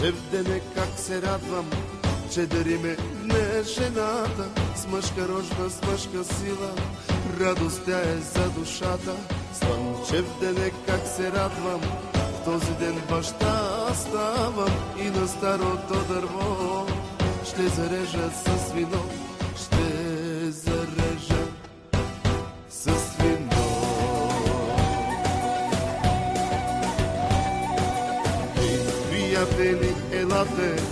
Слънчев дене как се радвам, че дариме не жената, с мъжка рожба, с мъжка сила, радост тя е за душата. Слънчев дене как се радвам, в този ден баща ставам и на старото дърво ще зарежа с вино, ще зарежа с вино. Ей, приятели, елате,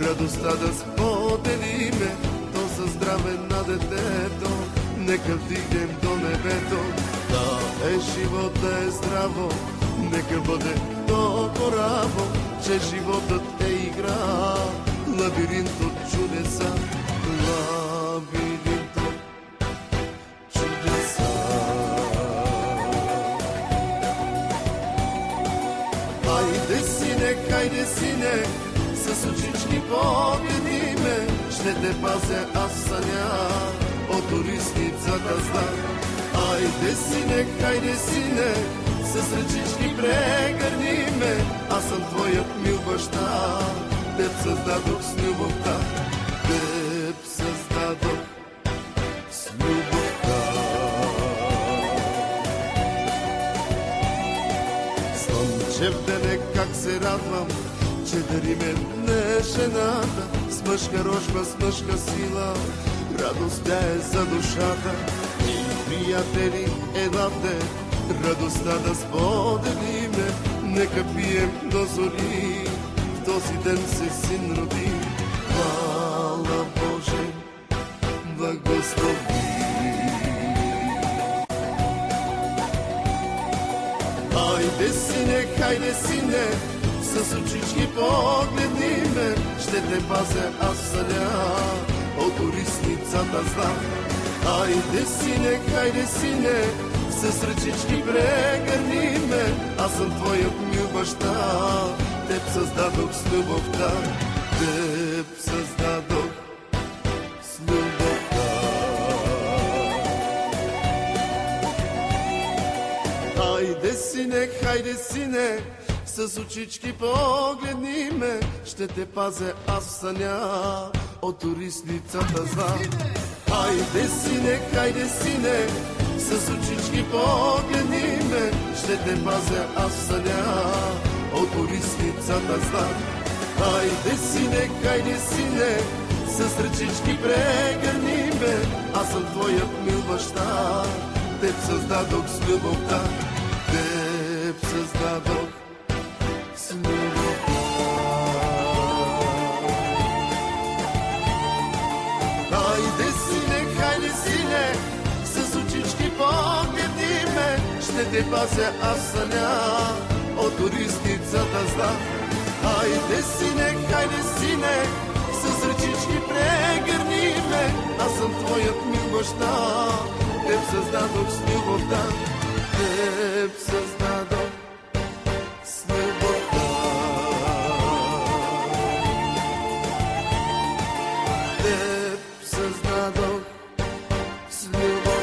радостта да споделиме, то за здраве на детето, нека вдигнем до небето. Да е живот, да е здраво, нека бъде по-кораво, че животът е игра, лабиринт от чудеса, лабиринт от чудеса. Хайде сине, с очички погледниме, ще те пазя аз съня от турисницата зла. Хайде сине, с ръчички прегърниме, аз съм твоят мил баща, теб създадох с любовта, теб създадох с любовта. Слънчев дене как се радвам, че дариме не жената, с мъжка рожба, с мъжка сила, радост тя е за душата. И приятели, елате, радостта да споделиме, нека пием до зори, в този ден се син роди. Хвала Боже, благослови. Хайде сине, с очички погледниме, ще те пазя аз съня от турисницата зла. Хайде сине, с ръчички прегърниме, аз съм твоят мил баща, теб създадох с любовта, теб създадох с любовта. Хайде сине, с очички погледниме, ще те пазя аз съня от турисницата зла. Хайде сине, с очички погледниме, ще те пазя аз съня от турисницата зла. Хайде сине, с ръчички прегърниме, аз съм твоят мил баща, теб създадох с любовта, теб създадох с любовта. Хайде сине, с очички погледниме, ще те пазя аз съня от турисницата зла. Хайде сине, с ръчички прегърниме, аз съм твоят мил баща, теб създадох с любовта, теб създадох с любовта. Теб създадох с любовта.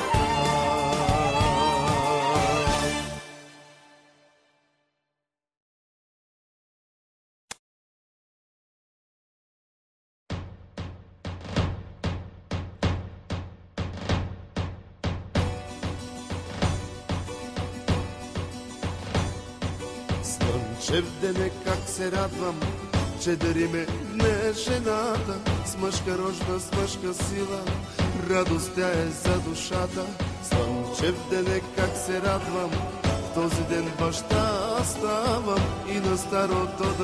Слънчев дене как се радвам, че дариме не жената, с мъжка рожба, с мъжка сила, радост тя е за душата. Слънчев дене как се радвам, в този ден баща ставам и на старото